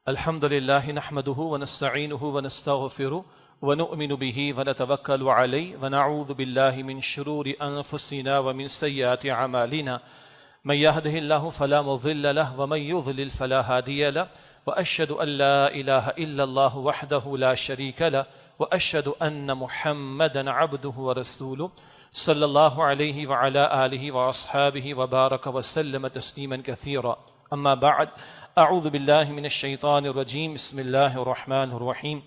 الحمد لله نحمده ونستعينه ونستغفره ونؤمن به ونتوكل عليه ونعوذ بالله من شرور أنفسنا ومن سيئات أعمالنا من يهده الله فلا مضل له ومن يضلل فلا هادي له وأشهد أن لا إله إلا الله وحده لا شريك له وأشهد أن محمدا عبده ورسوله صلى الله عليه وعلى آله وأصحابه وبارك وسلم تسليما كثيرا. أما بعد، أعوذ بالله من الشيطان الرجيم. بسم الله الرحمن الرحيم.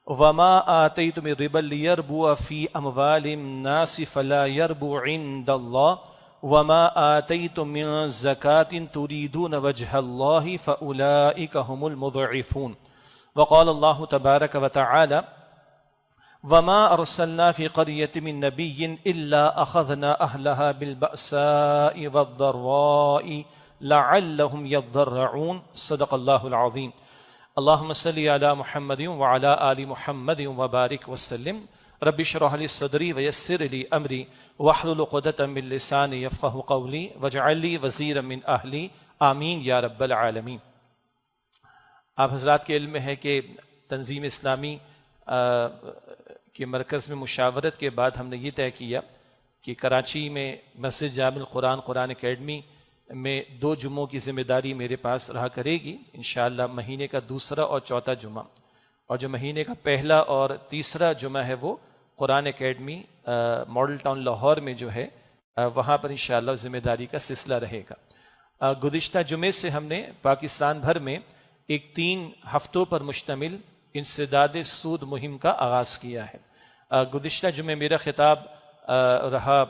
وما آتيتم من ربا ليربو في أموال الناس فلا يربو عند الله وما آتيتم من زكاة تريدون وجه الله فأولئك هم المضعفون. وقال الله تبارك وتعالى: وما أرسلنا في قرية من نبي إلا أخذنا أهلها بالبأساء والضراء لعلهم يضرعون. صدق الله العظيم. اللهم صل على محمد وعلى آل محمد وبارك وسلم. رب اشرح لي صدري ويسر لي أمري واحلل عقدة من لساني يفقهوا قولي واجعل لي وزيرا من أهلي آمین یا رب العالمین. آپ حضرات کے علم میں ہے کہ تنظیم اسلامی کے مرکز میں مشاورت کے بعد ہم نے یہ طے کیا کہ کراچی میں مسجد جامع القرآن قرآن اکیڈمی میں 2 جمعوں کی ذمہ داری میرے پاس رہا کرے گی انشاءاللہ. مہینے کا دوسرا اور چوتھا جمعہ، اور جو مہینے کا پہلا اور تیسرا جمعہ ہے وہ قرآن اکیڈمی ماڈل ٹاؤن لاہور میں جو ہے وہاں پر انشاءاللہ ذمہ داری کا سلسلہ رہے گا. گزشتہ جمعے سے ہم نے پاکستان بھر میں ایک 3 ہفتوں پر مشتمل انسداد سود مہم کا آغاز کیا ہے. گزشتہ جمعے میرا خطاب رہا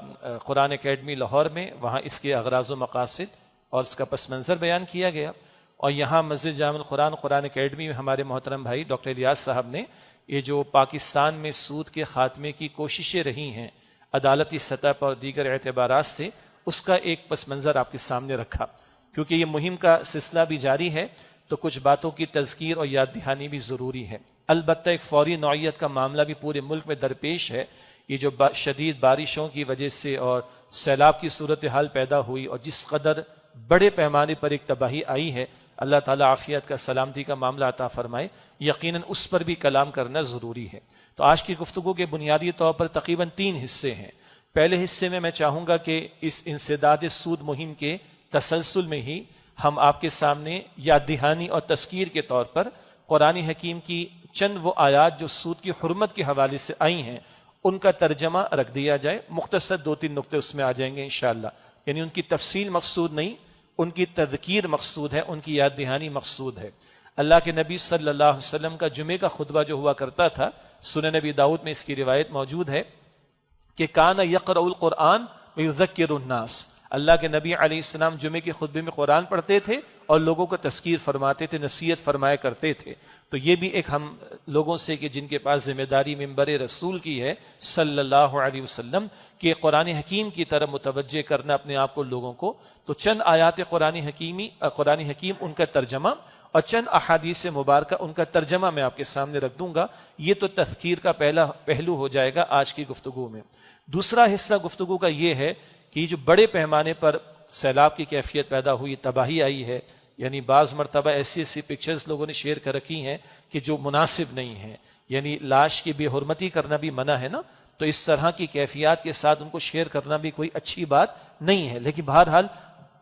قرآن اکیڈمی لاہور میں، وہاں اس کے اغراض و مقاصد اور اس کا پس منظر بیان کیا گیا، اور یہاں مسجد جامع القرآن قرآن اکیڈمی میں ہمارے محترم بھائی ڈاکٹر الیاس صاحب نے یہ جو پاکستان میں سود کے خاتمے کی کوششیں رہی ہیں عدالتی سطح پر اور دیگر اعتبارات سے، اس کا ایک پس منظر آپ کے سامنے رکھا. کیونکہ یہ مہم کا سلسلہ بھی جاری ہے تو کچھ باتوں کی تذکیر اور یاد دہانی بھی ضروری ہے. البتہ ایک فوری نوعیت کا معاملہ بھی پورے ملک میں درپیش ہے. یہ جو شدید بارشوں کی وجہ سے اور سیلاب کی صورتحال پیدا ہوئی اور جس قدر بڑے پیمانے پر ایک تباہی آئی ہے، اللہ تعالیٰ عافیت کا سلامتی کا معاملہ عطا فرمائے. یقیناً اس پر بھی کلام کرنا ضروری ہے. تو آج کی گفتگو کے بنیادی طور پر تقریباً 3 حصے ہیں. پہلے حصے میں چاہوں گا کہ اس انسداد سود مہم کے تسلسل میں ہی ہم آپ کے سامنے یاد دہانی اور تذکیر کے طور پر قرآن حکیم کی چند وہ آیات جو سود کی حرمت کے حوالے سے آئی ہیں ان کا ترجمہ رکھ دیا جائے. مختصر 2-3 نقطے اس میں آ جائیں گے انشاءاللہ. یعنی ان کی تفصیل مقصود نہیں، ان کی تذکیر مقصود ہے، ان کی یاد دہانی مقصود ہے. اللہ کے نبی صلی اللہ علیہ وسلم کا جمعے کا خطبہ جو ہوا کرتا تھا، سنن نبی داؤد میں اس کی روایت موجود ہے کہ کان یقرأ القرآن ویذکر الناس. اللہ کے نبی علیہ السلام جمعے کے خطبے میں قرآن پڑھتے تھے اور لوگوں کو تذکیر فرماتے تھے، نصیحت فرمایا کرتے تھے. تو یہ بھی ایک ہم لوگوں سے کہ جن کے پاس ذمہ داری ممبر رسول کی ہے صلی اللہ علیہ وسلم کہ قرآن حکیم کی طرف متوجہ کرنا اپنے آپ کو لوگوں کو. تو چند آیات قرآن حکیم ان کا ترجمہ اور چند احادیث مبارکہ ان کا ترجمہ میں آپ کے سامنے رکھ دوں گا. یہ تو تذکیر کا پہلا پہلو ہو جائے گا آج کی گفتگو میں. دوسرا حصہ گفتگو کا یہ ہے کہ جو بڑے پیمانے پر سیلاب کی کیفیت پیدا ہوئی، تباہی آئی ہے، یعنی بعض مرتبہ ایسی پکچرز لوگوں نے شیئر کر رکھی ہیں کہ جو مناسب نہیں ہیں. یعنی لاش کی بے حرمتی کرنا بھی منع ہے نا، تو اس طرح کی کیفیات کے ساتھ ان کو شیئر کرنا بھی کوئی اچھی بات نہیں ہے. لیکن بہرحال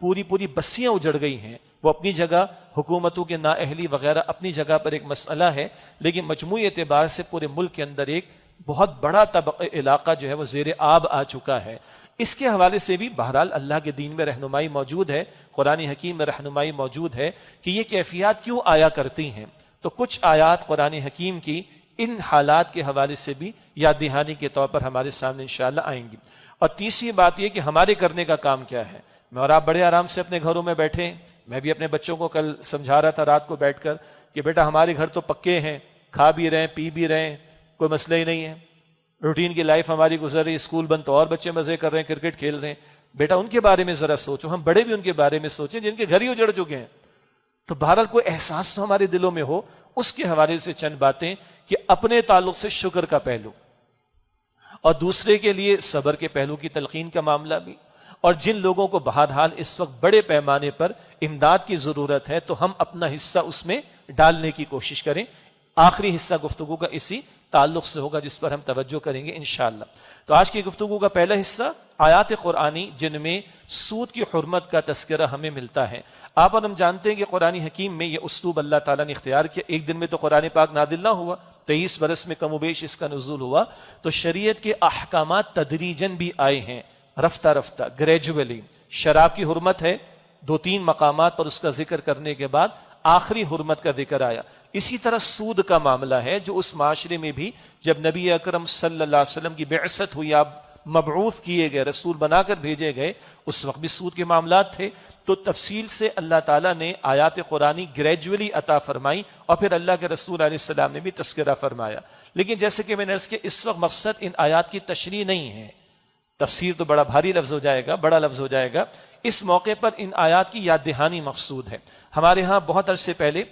پوری بستیاں اجڑ گئی ہیں. وہ اپنی جگہ حکومتوں کے نااہلی وغیرہ اپنی جگہ پر ایک مسئلہ ہے، لیکن مجموعی اعتبار سے پورے ملک کے اندر ایک بہت بڑا علاقہ جو ہے وہ زیر آب آ چکا ہے. اس کے حوالے سے بھی بہرحال اللہ کے دین میں رہنمائی موجود ہے، قرآن حکیم میں رہنمائی موجود ہے کہ یہ کیفیات کیوں آیا کرتی ہیں. تو کچھ آیات قرآن حکیم کی ان حالات کے حوالے سے بھی یاد دہانی کے طور پر ہمارے سامنے انشاءاللہ آئیں گی. اور تیسری بات یہ کہ ہمارے کرنے کا کام کیا ہے. میں اور آپ بڑے آرام سے اپنے گھروں میں بیٹھے ہیں. میں بھی اپنے بچوں کو کل سمجھا رہا تھا رات کو بیٹھ کر کہ بیٹا ہمارے گھر تو پکے ہیں، کھا بھی رہے ہیں، پی بھی رہے ہیں، کوئی مسئلہ ہی نہیں ہے، روٹین کی لائف ہماری گزر رہی، اسکول بند تو اور بچے مزے کر رہے ہیں، کرکٹ کھیل رہے ہیں. بیٹا ان کے بارے میں ذرا سوچو. ہم بڑے بھی ان کے بارے میں سوچیں جن کے گھر ہی اجڑ چکے ہیں. تو بہرحال کوئی احساس تو ہمارے دلوں میں ہو. اس کے حوالے سے چند باتیں کہ اپنے تعلق سے شکر کا پہلو اور دوسرے کے لیے صبر کے پہلو کی تلقین کا معاملہ بھی، اور جن لوگوں کو بہرحال اس وقت بڑے پیمانے پر امداد کی ضرورت ہے تو ہم اپنا حصہ اس میں ڈالنے کی کوشش کریں۔ آخری حصہ گفتگو کا اسی تعلق سے ہوگا جس پر ہم توجہ کریں گے انشاءاللہ۔ تو آج کی گفتگو کا پہلا حصہ آیات قرآنی جن میں سود کی حرمت کا تذکرہ ہمیں ملتا ہے۔ آپ اور ہم جانتے ہیں کہ قرآن حکیم میں یہ اسلوب اللہ تعالیٰ نے اختیار کیا۔ ایک دن میں تو قرآن پاک نازل نہ ہوا، 23 برس میں کم و بیش اس کا نزول ہوا، تو شریعت کے احکامات تدریجاً بھی آئے ہیں، رفتہ رفتہ، گریجولی۔ شراب کی حرمت ہے، 2-3 مقامات پر اس کا ذکر کرنے کے بعد آخری حرمت کا ذکر آیا۔ اسی طرح سود کا معاملہ ہے جو اس معاشرے میں بھی جب نبی اکرم صلی اللہ علیہ وسلم کی بعثت ہوئی، آپ مبعوث کیے گئے، رسول بنا کر بھیجے گئے، اس وقت بھی سود کے معاملات تھے۔ تو تفصیل سے اللہ تعالیٰ نے آیات قرآنی گریجولی عطا فرمائی اور پھر اللہ کے رسول علیہ السلام نے بھی تذکرہ فرمایا۔ لیکن جیسے کہ میں نے عرض کیا، اس وقت مقصد ان آیات کی تشریح نہیں ہے، تفسیر تو بڑا بھاری لفظ ہو جائے گا، بڑا لفظ ہو جائے گا۔ اس موقع پر ان آیات کی یاد دہانی مقصود ہے۔ ہمارے ہاں بہت عرصے پہلے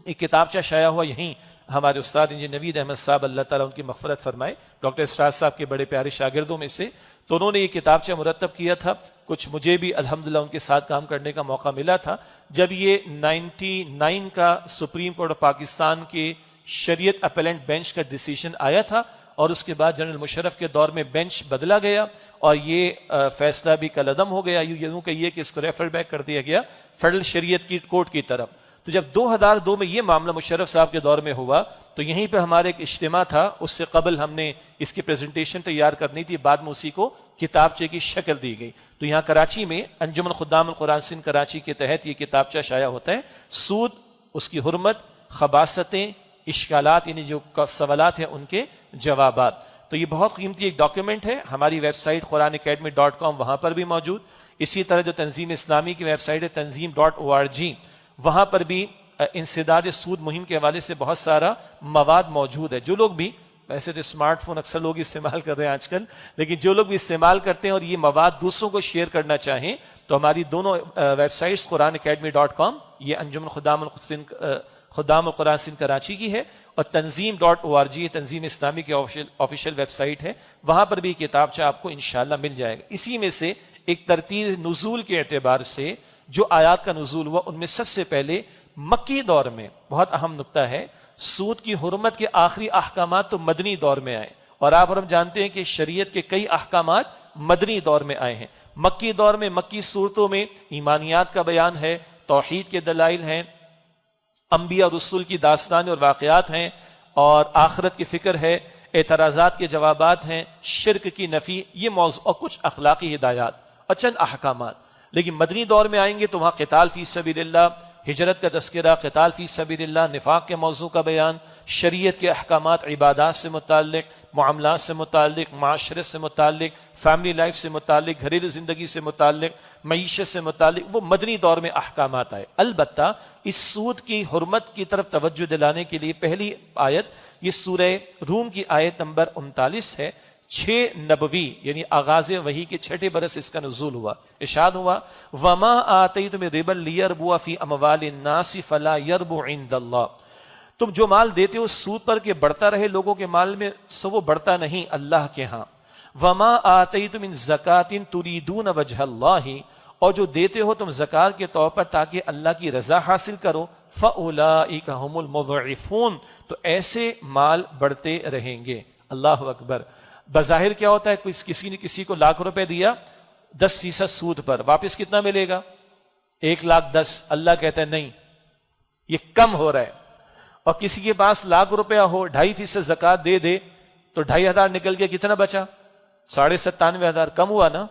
ایک کتابچہ شائع ہوا، یہیں ہمارے استاد انجینئر نوید احمد صاحب، اللہ تعالیٰ ان کی مغفرت فرمائے، ڈاکٹر اسرار صاحب کے بڑے پیارے شاگردوں میں سے، تو انہوں نے یہ کتابچہ مرتب کیا تھا۔ کچھ مجھے بھی الحمدللہ ان کے ساتھ کام کرنے کا موقع ملا تھا۔ جب یہ 99 کا سپریم کورٹ آف پاکستان کے شریعت اپیلنٹ بینچ کا ڈیسیژن آیا تھا اور اس کے بعد جنرل مشرف کے دور میں بینچ بدلا گیا اور یہ فیصلہ بھی کالعدم ہو گیا، یوں کہیے کہ اس کو ریفر بیک کر دیا گیا فیڈرل شریعت کی کورٹ کی طرف۔ تو جب 2002 میں یہ معاملہ مشرف صاحب کے دور میں ہوا تو یہیں پہ ہمارے ایک اجتماع تھا، اس سے قبل ہم نے اس کی پریزنٹیشن تیار کرنی تھی، بعد میں اسی کو کتابچے کی شکل دی گئی۔ تو یہاں کراچی میں انجمن خدام القرآن سندھ کراچی کے تحت یہ کتابچہ شائع ہوتا ہے، سود، اس کی حرمت، خباثتیں، اشکالات، یعنی جو سوالات ہیں ان کے جوابات۔ تو یہ بہت قیمتی ایک ڈاکیومنٹ ہے، ہماری ویب سائٹ قرآنacademy.com وہاں پر بھی موجود۔ اسی طرح جو تنظیم اسلامی کی ویب سائٹ ہے tanzeem.org، وہاں پر بھی انسداد سود مہم کے حوالے سے بہت سارا مواد موجود ہے۔ جو لوگ بھی، ویسے تو اسمارٹ فون اکثر لوگ استعمال کر رہے ہیں آج کل، لیکن جو لوگ بھی استعمال کرتے ہیں اور یہ مواد دوسروں کو شیئر کرنا چاہیں تو ہماری دونوں ویب سائٹس قرآنacademy.com، یہ انجمن خدام القرآن سندھ کراچی کی ہے، اور tanzeem.org یہ تنظیم اسلامی کی آفیشیل ویب سائٹ ہے، وہاں پر بھی کتابچہ آپ کو انشاءاللہ مل جائے گا۔ اسی میں سے ایک ترتیب نزول کے اعتبار سے جو آیات کا نزول ہوا ان میں سب سے پہلے مکی دور میں، بہت اہم نقطہ ہے، سود کی حرمت کے آخری احکامات تو مدنی دور میں آئے، اور آپ اور ہم جانتے ہیں کہ شریعت کے کئی احکامات مدنی دور میں آئے ہیں۔ مکی دور میں، مکی صورتوں میں ایمانیات کا بیان ہے، توحید کے دلائل ہیں، انبیاء اور رسول کی داستان اور واقعات ہیں، اور آخرت کی فکر ہے، اعتراضات کے جوابات ہیں، شرک کی نفی، یہ موضوع، اور کچھ اخلاقی ہدایات اور چند احکامات۔ لیکن مدنی دور میں آئیں گے تو وہاں قتال فی سبیل اللہ، ہجرت کا تذکرہ، قتال فی سبیل اللہ، نفاق کے موضوع کا بیان، شریعت کے احکامات، عبادات سے متعلق، معاملات سے متعلق، معاشرت سے متعلق، فیملی لائف سے متعلق، گھریلو زندگی سے متعلق، معیشت سے متعلق، وہ مدنی دور میں احکامات آئے۔ البتہ اس سود کی حرمت کی طرف توجہ دلانے کے لیے پہلی آیت یہ سورہ روم کی آیت نمبر 39 ہے، 6 نبوی یعنی آغاز وحی کے 6 برس اس کا نزول ہوا۔ ارشاد ہوا وما آتیتم من ربا لیربو فی اموال الناس فلا یربو عند اللہ، تم جو مال دیتے ہو سود پر کہ بڑھتا رہے لوگوں کے مال میں، سو وہ بڑھتا نہیں اللہ کے ہاں۔ وما آتیتم من زکاۃ تریدون وجہ اللہ، اور جو دیتے ہو تم زکات کے طور پر تاکہ اللہ کی رضا حاصل کرو، فاولئک هم المضعفون، تو ایسے مال بڑھتے رہیں گے۔ اللہ اکبر۔ بظاہر کیا ہوتا ہے، کسی نے کسی کو ₹1,00,000 دیا 10% سود پر، واپس کتنا ملے گا؟ 1,10,000۔ اللہ کہتا ہے نہیں، یہ کم ہو رہا ہے۔ اور کسی کے پاس ₹1,00,000 ہو، 2.5% زکات دے دے تو 2,500 نکل کے کتنا بچا؟ 97,500، کم ہوا نا؟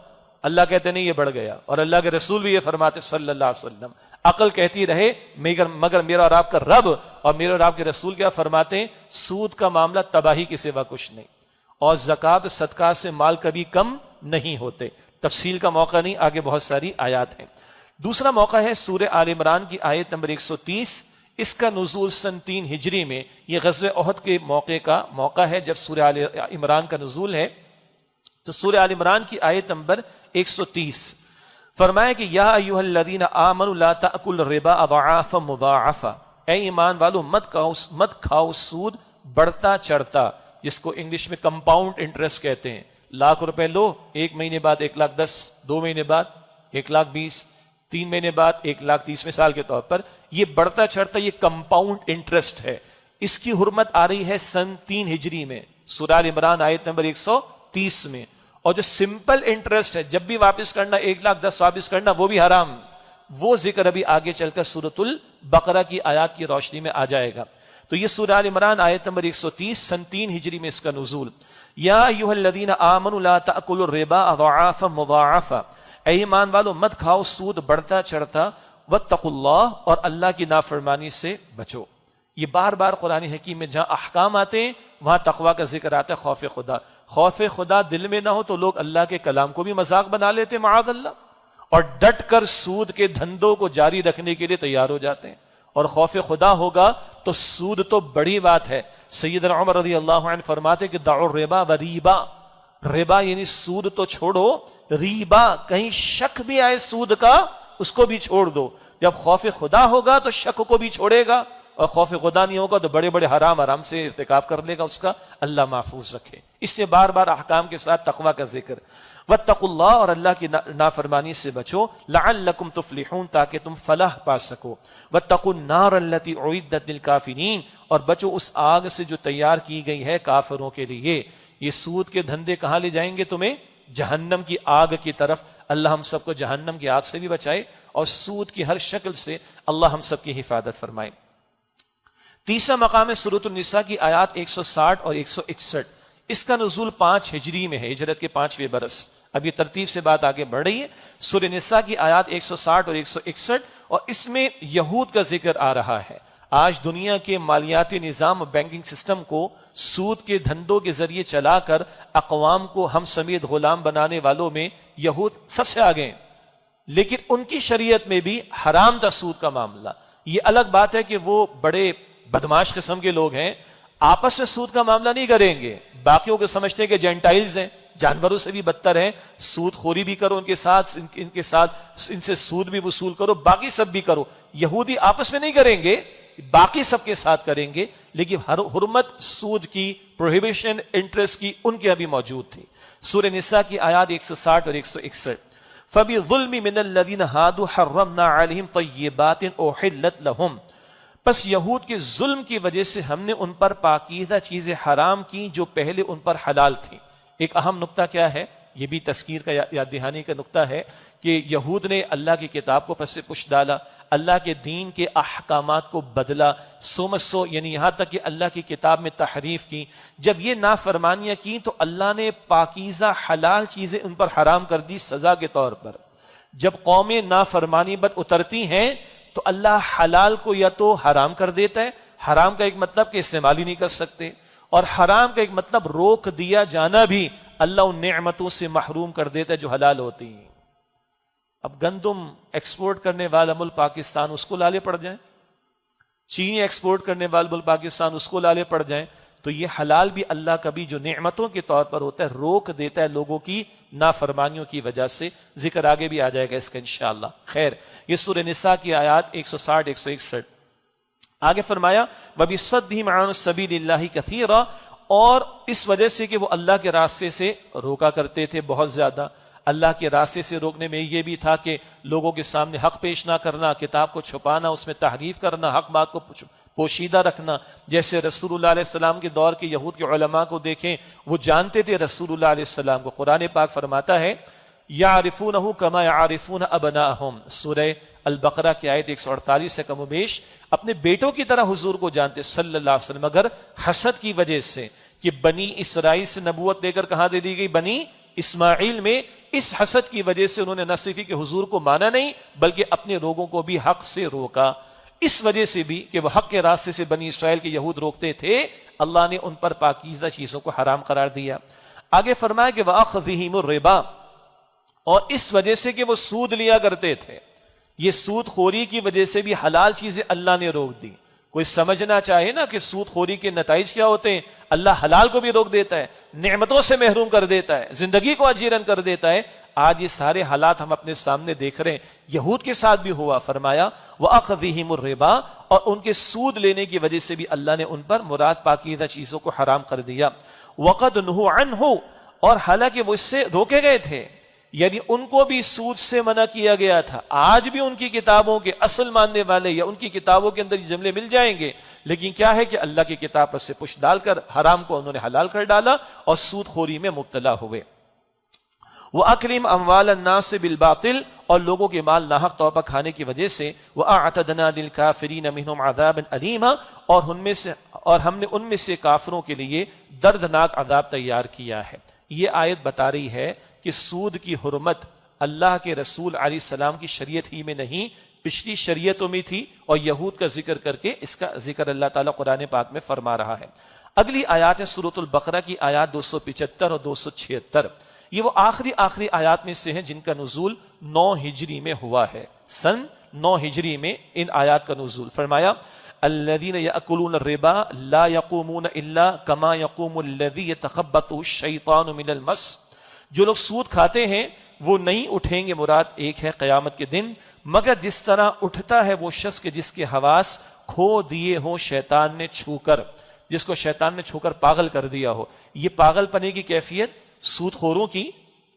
اللہ کہتے نہیں، یہ بڑھ گیا۔ اور اللہ کے رسول بھی یہ فرماتے صلی اللہ علیہ وسلم، عقل کہتی رہے مگر میرا اور آپ کا رب اور میرے اور آپ کے رسول کیا فرماتے ہیں؟ سود کا معاملہ تباہی کے سوا کچھ نہیں، اور زکات صدقات سے مال کبھی کم نہیں ہوتے۔ تفصیل کا موقع نہیں، آگے بہت ساری آیات ہیں۔ دوسرا موقع ہے سورہ آل عمران کی آیت نمبر 130، اس کا نزول سن 3 ہجری میں، یہ غزوہ احد کے موقع کا موقع ہے جب سورہ آل عمران کا نزول ہے۔ تو سورہ آل عمران کی آیت نمبر 130 فرمایا کہ یا ایھا الذین آمنوا لا تأکلوا الربا اضعافا مضاعفا، اے ایمان والو مت کھاؤ سود بڑھتا چڑھتا، جس کو انگلش میں کمپاؤنڈ انٹرسٹ کہتے ہیں۔ ₹1,00,000 لو، 1 مہینے بعد 1,10,000، 2 مہینے بعد 1,20,000، 3 مہینے بعد 1,30,000 مثال کے طور پر، یہ بڑھتا چڑھتا یہ کمپاؤنڈ انٹرسٹ ہے. اس کی حرمت آ رہی ہے سن 3 ہجری میں، سورہ ال عمران آیت نمبر 130 میں. اور جو سمپل انٹرسٹ ہے جب بھی واپس کرنا 1,10,000 واپس کرنا وہ بھی حرام. وہ ذکر ابھی آگے چل کر سورۃ البقرہ کی آیات کی روشنی میں آ جائے گا. تو یہ سورہ ال عمران آیت نمبر 130 سن 3 ہجری میں اس کا نزول. یا ایھا الذین آمنوا لا تأکلوا الربا اضعافا مضاعفا، اے ایمان والو مت کھاؤ سود بڑھتا چڑھتا، واتقوا اللہ، اور اللہ کی نافرمانی سے بچو. یہ بار بار قرآن حکیم میں جہاں احکام آتے ہیں وہاں تقویٰ کا ذکر آتا ہے. خوف خدا، خوف خدا دل میں نہ ہو تو لوگ اللہ کے کلام کو بھی مذاق بنا لیتے معاذ اللہ، اور ڈٹ کر سود کے دھندوں کو جاری رکھنے کے لیے تیار ہو جاتے ہیں. اور خوف خدا ہوگا تو سود تو بڑی بات ہے. سیدنا عمر رضی اللہ عنہ فرماتے کہ دعوا الربا وریبا، ربا یعنی سود تو چھوڑو، ریبا کہیں شک بھی آئے سود کا اس کو بھی چھوڑ دو. جب خوف خدا ہوگا تو شک کو بھی چھوڑے گا، اور خوف خدا نہیں ہوگا تو بڑے بڑے حرام آرام سے ارتکاب کر لے گا. اس کا اللہ محفوظ رکھے. اس لیے بار بار احکام کے ساتھ تقویٰ کا ذکر. واتقوا اللہ، اور اللہ کی نافرمانی سے بچو. لعلکم تفلحون، تاکہ تم فلاح پا سکو. واتقوا النار التي اعدت للکافرین، اور بچو اس آگ سے جو تیار کی گئی ہے کافروں کے لیے. یہ سود کے دھندے کہاں لے جائیں گے تمہیں؟ جہنم کی آگ کی طرف. اللہ ہم سب کو جہنم کی آگ سے بھی بچائے اور سود کی ہر شکل سے اللہ ہم سب کی حفاظت فرمائے. تیسرا مقام ہے سورۃ النساء کی آیات 160 اور 161. اس کا نزول 5 ہجری میں ہے، ہجرت کے 5ویں برس. اب یہ ترتیب سے بات آگے بڑھ رہی ہے. سورہ نساء کی آیات 160 اور 161، اور اس میں یہود کا ذکر آ رہا ہے. آج دنیا کے مالیاتی نظام، بینکنگ سسٹم کو سود کے دھندوں کے ذریعے چلا کر اقوام کو ہم سمیت غلام بنانے والوں میں یہود سب سے آگے ہیں. لیکن ان کی شریعت میں بھی حرام تھا سود کا معاملہ. یہ الگ بات ہے کہ وہ بڑے بدماش قسم کے لوگ ہیں، آپس میں سود کا معاملہ نہیں کریں گے. باقیوں کو سمجھتے ہیں کہ جینٹائلز ہیں، جانوروں سے بھی بدتر ہیں، سود خوری بھی کرو ان کے ساتھ، ان سے سود بھی وصول کرو، باقی سب بھی کرو. یہودی آپس میں نہیں کریں گے، باقی سب کے ساتھ کریں گے. لیکن حرمت سود کی، پروہیبیشن انٹرسٹ کی ان کے ابھی موجود تھی. سورہ نساء کی آیات 160 اور 161. فَبِظُلْمِ مِنَ الَّذِينَ هَادُوا حَرَّمْنَا عَلَيْهِمْ طَيِّبَاتٍ أُحِلَّتْ لَهُمْ، پس یہود کے ظلم کی وجہ سے ہم نے ان پر پاکیزہ چیزیں حرام کی جو پہلے ان پر حلال تھیں. ایک اہم نقطہ کیا ہے، یہ بھی تذکیر کا یاد دہانی کا نقطہ ہے کہ یہود نے اللہ کی کتاب کو پس پش ڈالا، اللہ کے دین کے احکامات کو بدلا، سو یعنی یہاں تک کہ اللہ کی کتاب میں تحریف کی. جب یہ نافرمانیاں کی تو اللہ نے پاکیزہ حلال چیزیں ان پر حرام کر دی سزا کے طور پر. جب قومیں نافرمانی بد اترتی ہیں تو اللہ حلال کو یا تو حرام کر دیتا ہے. حرام کا ایک مطلب کہ استعمال ہی نہیں کر سکتے، اور حرام کا ایک مطلب روک دیا جانا بھی اللہ ان نعمتوں سے محروم کر دیتا ہے جو حلال ہوتی ہیں. اب گندم ایکسپورٹ کرنے والا ملک پاکستان، اس کو لالے پڑ جائیں، چینی ایکسپورٹ کرنے والا ملک پاکستان، اس کو لالے پڑ جائیں، تو یہ حلال بھی اللہ کبھی جو نعمتوں کے طور پر ہوتا ہے روک دیتا ہے لوگوں کی نافرمانیوں کی وجہ سے. ذکر آگے بھی آ جائے گا اس کا انشاءاللہ. خیر، یہ سورہ نساء کی آیات 160 161. آگے فرمایا وَبِصَدِّهِمْ عَنْ سَبِيلِ اللَّهِ كَثِيرًا، اور اس وجہ سے کہ وہ اللہ کے راستے سے روکا کرتے تھے بہت زیادہ. اللہ کے راستے سے روکنے میں یہ بھی تھا کہ لوگوں کے سامنے حق پیش نہ کرنا، کتاب کو چھپانا، اس میں تحریف کرنا، حق بات کو پوشیدہ رکھنا. جیسے رسول اللہ علیہ السلام کے دور کے یہود کے علماء کو دیکھیں، وہ جانتے تھے رسول اللہ علیہ السلام کو. قرآن پاک فرماتا ہے یعرفونہ کما یعرفون ابناءہم، سورہ البقرہ کی آیت 148 سے کم و بیش اپنے بیٹوں کی طرح حضور کو جانتے صلی اللہ علیہ وسلم، مگر حسد کی وجہ سے کہ بنی اسرائیل سے نبوت لے کر کہاں دے دی گئی؟ بنی اسماعیل میں. اس حسد کی وجہ سے انہوں نے نہ صرف کہ حضور کو مانا نہیں بلکہ اپنے لوگوں کو بھی حق سے روکا. اس وجہ سے بھی کہ وہ حق کے راستے سے بنی اسرائیل کے یہود روکتے تھے، اللہ نے ان پر پاکیزہ چیزوں کو حرام قرار دیا. آگے فرمایا کہ وَأَخْذِهِمُ الرِّبَا، اور اس وجہ سے کہ وہ سود لیا کرتے تھے. یہ سود خوری کی وجہ سے بھی حلال چیزیں اللہ نے روک دی. کوئی سمجھنا چاہے نا کہ سود خوری کے نتائج کیا ہوتے ہیں، اللہ حلال کو بھی روک دیتا ہے، نعمتوں سے محروم کر دیتا ہے، زندگی کو اجیرن کر دیتا ہے. آج یہ سارے حالات ہم اپنے سامنے دیکھ رہے ہیں. یہود کے ساتھ بھی ہوا. فرمایا وَأَخْذِهِمُ الرِّبَا، اور ان کے سود لینے کی وجہ سے بھی اللہ نے ان پر مراد پاکیزہ چیزوں کو حرام کر دیا. وَقَدْ نُهُوا عَنْهُ، اور حالانکہ وہ اس سے روکے گئے تھے. یعنی ان کو بھی سود سے منع کیا گیا تھا. آج بھی ان کی کتابوں کے اصل ماننے والے یا ان کی کتابوں کے اندر یہ جملے مل جائیں گے, لیکن کیا ہے کہ اللہ کی کتاب پر سے پشت ڈال کر حرام کو انہوں نے حلال کر ڈالا اور سود خوری میں مبتلا ہوئے. وَأَكْلِمْ أَمْوَالَ النَّاسِ بِالْبَاطِلِ, اور لوگوں کے مال ناحق طور پر کھانے کی وجہ سے. وَأَعْتَدْنَا لِلْكَافِرِينَ مِنْهُمْ عَذَابًا أَلِيمًا, اور ہم نے ان میں سے کافروں کے لیے دردناک عذاب تیار کیا ہے. یہ آیت بتا رہی ہے کہ سود کی حرمت اللہ کے رسول علیہ السلام کی شریعت ہی میں نہیں, پچھلی شریعتوں میں تھی, اور یہود کا ذکر کر کے اس کا ذکر اللہ تعالیٰ قرآن پاک میں فرما رہا ہے. اگلی آیات ہے سورۃ البقرہ کی آیات 275 اور 276. یہ وہ آخری آیات میں سے ہیں جن کا نزول 9 ہجری میں ہوا ہے. سن 9 ہجری میں ان آیات کا نزول. فرمایا الذین یأکلون الربا لا یقومون الا کما یقوم الذی یتخبطہ الشیطان من المس, جو لوگ سود کھاتے ہیں وہ نہیں اٹھیں گے, مراد ایک ہے قیامت کے دن, مگر جس طرح اٹھتا ہے وہ شخص کے جس کے حواس کھو دیے ہوں شیطان نے چھو کر, جس کو شیطان نے چھو کر پاگل کر دیا ہو. یہ پاگل پنے کی کیفیت سود خوروں کی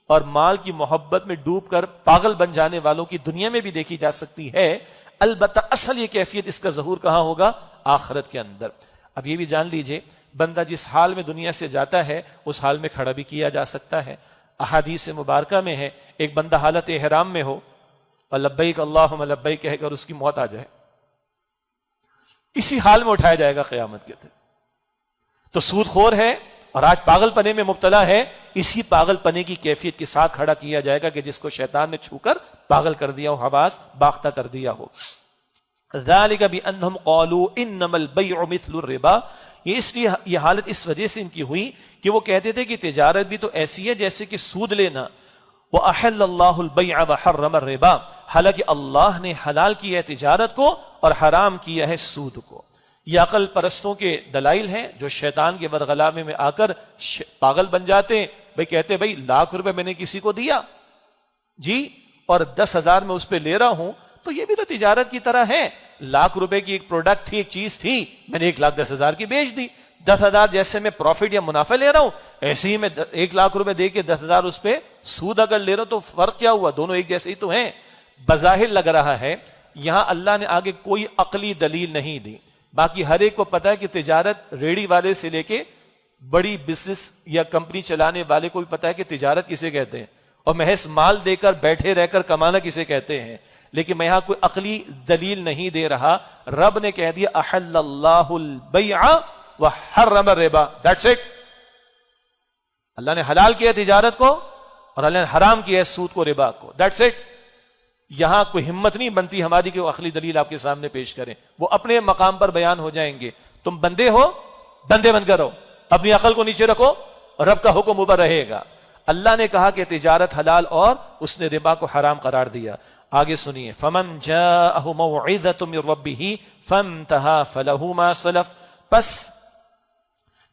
اور مال کی محبت میں ڈوب کر پاگل بن جانے والوں کی دنیا میں بھی دیکھی جا سکتی ہے. البتہ اصل یہ کیفیت اس کا ظہور کہاں ہوگا؟ آخرت کے اندر. اب یہ بھی جان لیجئے, بندہ جس حال میں دنیا سے جاتا ہے اس حال میں کھڑا بھی کیا جا سکتا ہے. احادیث مبارکہ میں ہے ایک بندہ حالت احرام میں ہو اور لبیک اللہم لبیک کہہ کر اس کی موت آ جائے, اسی حال میں اٹھایا جائے گا قیامت کے دن. تو سود خور ہے اور آج پاگل پنے میں مبتلا ہے, اسی پاگل پنے کی کیفیت کے ساتھ کھڑا کیا جائے گا کہ جس کو شیطان نے چھو کر پاگل کر دیا ہو, حواس باختہ کر دیا ہو. ذالک بانہم قالوا انما البیع مثل الربا, یہ اس لیے یہ حالت اس وجہ سے ان کی ہوئی کہ وہ کہتے تھے کہ تجارت بھی تو ایسی ہے جیسے کہ سود لینا. وَأَحَلَّ اللَّهُ الْبَيْعَ وَحَرَّمَ الرِّبَا, حالانکہ اللہ نے حلال کیا ہے تجارت کو اور حرام کیا ہے سود کو. یہ عقل پرستوں کے دلائل ہیں جو شیطان کے ورغلامے میں آ کر پاگل بن جاتے ہیں. بھئی کہتے بھئی ₹1,00,000 میں نے کسی کو دیا جی اور 10,000 میں اس پہ لے رہا ہوں, تو یہ بھی تو تجارت کی طرح ہے. ₹1,00,000 کی ایک پروڈکٹ تھی, ایک چیز تھی, میں نے 1,10,000 کی بیچ دی. 10,000 جیسے میں پروفٹ یا منافع لے رہا ہوں, ایسے ہی میں ₹1,00,000 دے کے 10,000 اس پہ سود اگر لے رہا ہوں, تو فرق کیا ہوا؟ دونوں ایک جیسے ہی تو ہیں. بظاہر لگ رہا ہے یہاں اللہ نے آگے کوئی عقلی دلیل نہیں دی. باقی ہر ایک کو پتا ہے کہ تجارت ریڑھی والے سے لے کے بڑی بزنس یا کمپنی چلانے والے کو بھی پتا ہے کہ تجارت کسے کہتے ہیں, اور محض مال دے کر بیٹھے رہ کر کمانا کسے کہتے ہیں. لیکن میں یہاں کوئی عقلی دلیل نہیں دے رہا. رب نے کہہ دیا احل اللہ البیع وحرم الربا, دیٹس اٹ. اللہ نے حلال کیا تجارت کو اور اللہ نے حرام کیا سود کو, ربا کو, دیٹس اٹ. یہاں کوئی ہمت نہیں بنتی ہماری کہ وہ عقلی دلیل آپ کے سامنے پیش کریں. وہ اپنے مقام پر بیان ہو جائیں گے. تم بندے ہو, بندے بن کر رہو, اپنی عقل کو نیچے رکھو اور رب کا حکم اوپر رہے گا. اللہ نے کہا کہ تجارت حلال اور اس نے ربا کو حرام قرار دیا. آگے سنیے, فمن جاءہ موعظۃ من ربہ فانتہی فلہ ما سلف, پس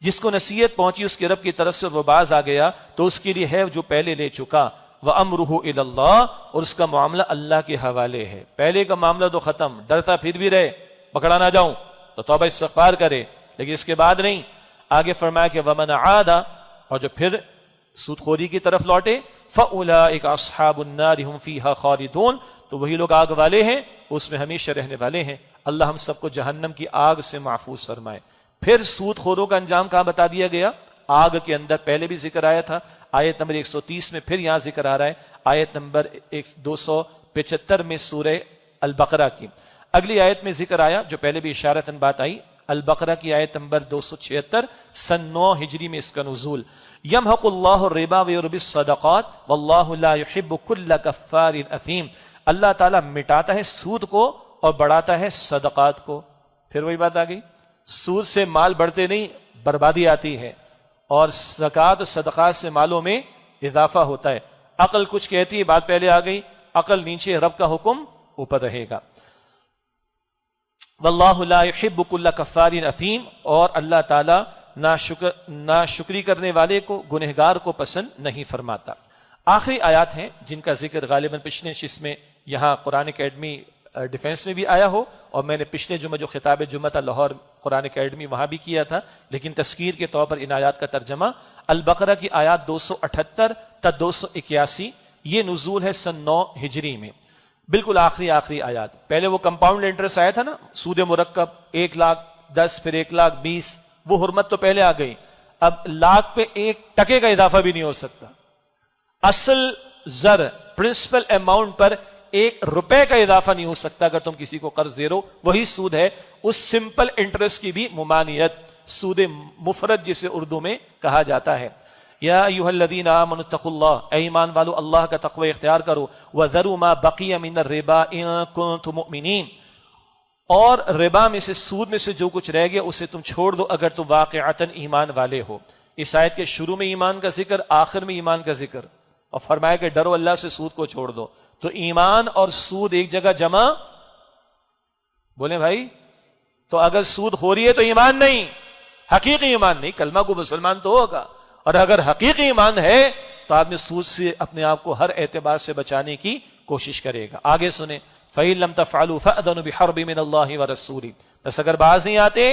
جس کو نصیحت پہنچی اس کے رب کی طرف سے وہ باز آ گیا تو اس کے لیے ہے جو پہلے لے چکا. وَأَمْرُهُ إِلَى اللَّهِ, اور اس کا معاملہ اللہ کے حوالے ہے. پہلے کا معاملہ تو ختم, ڈرتا پھر بھی رہے پکڑا نہ جاؤں تو توبہ استغفار کرے, لیکن اس کے بعد نہیں. آگے فرمایا کہ وَمَنْ عَادَ, اور جو پھر سود خوری کی طرف لوٹے, فَأُولَٰئِكَ أَصْحَابُ النَّارِ هُمْ فِيهَا خَالِدُونَ, تو وہی لوگ آگ والے ہیں, اس میں ہمیشہ رہنے والے ہیں. اللہ ہم سب کو جہنم کی آگ سے محفوظ فرمائے. پھر سود خوروں کا انجام کہاں بتا دیا گیا؟ آگ کے اندر. پہلے بھی ذکر آیا تھا آیت نمبر 130 میں, پھر یہاں ذکر آ رہا ہے آیت نمبر 275 میں سورہ البقرہ کی. اگلی آیت میں ذکر آیا جو پہلے بھی اشارتاً بات آئی, البقرہ کی آیت نمبر 276, سن 9 ہجری میں اس کا نزول. یمحق اللہ الربا ویربی الصدقات واللہ لا يحب کل کفار اثیم, اللہ تعالیٰ مٹاتا ہے سود کو اور بڑھاتا ہے صدقات کو. پھر وہی بات آ گئی, سود سے مال بڑھتے نہیں, بربادی آتی ہے, اور زکوٰۃ و صدقات سے مالوں میں اضافہ ہوتا ہے. عقل کچھ کہتی ہے, بات پہلے آ گئی, عقل نیچے, رب کا حکم اوپر رہے گا. واللہ لا يحب کل کفار اثیم, اور اللہ تعالی ناشکری کرنے والے کو, گنہگار کو پسند نہیں فرماتا. آخری آیات ہیں جن کا ذکر غالباً پچھلے شش میں یہاں قرآن اکیڈمی ڈیفینس میں بھی آیا ہو, اور میں نے پچھلے جمعہ جو خطاب جمعہ تھا لاہور قرآن اکیڈمی وہاں بھی کیا تھا, لیکن تذکیر کے طور پر ان آیات کا ترجمہ. البقرہ کی آیات 278 تا 281, یہ نزول ہے سن 9 ہجری میں، بالکل آخری آیات. پہلے وہ کمپاؤنڈ انٹرسٹ آیا تھا نا، سود مرکب 1,10,000 پھر 1,20,000، وہ حرمت تو پہلے آ گئی. اب لاکھ پہ 1 ٹکے کا اضافہ بھی نہیں ہو سکتا. اصل زر پرنسپل اماؤنٹ پر 1 روپے کا اضافہ نہیں ہو سکتا اگر تم کسی کو قرض دے رہو. وہی سود ہے. اس سمپل انٹرسٹ کی بھی ممانعت، سود مفرد جسے اردو میں کہا جاتا ہے. یا ایھا الذین آمنوا اتقوا اللہ، اے ایمان والو اللہ کا تقوی اختیار کرو. وذروا ما بقی من الربا ان کنتم مؤمنین، اور ربا میں سے، سود میں سے جو کچھ رہ گیا اسے تم چھوڑ دو اگر تم واقعتاً ایمان والے ہو. اس آیت کے شروع میں ایمان کا ذکر، آخر میں ایمان کا ذکر، اور فرمایا کہ ڈرو اللہ سے، سود کو چھوڑ دو. تو ایمان اور سود ایک جگہ جمع، بولیں بھائی؟ تو اگر سود خوری ہے تو ایمان نہیں، حقیقی ایمان نہیں. کلمہ کو مسلمان تو ہوگا، اور اگر حقیقی ایمان ہے تو آدمی سود سے اپنے آپ کو ہر اعتبار سے بچانے کی کوشش کرے گا. آگے سنیں، فَإِن لَمْ تَفْعَلُوا فَأْذَنُوا بِحَرْبٍ مِّنَ اللَّهِ وَرَسُولِهِ. بس اگر باز نہیں آتے،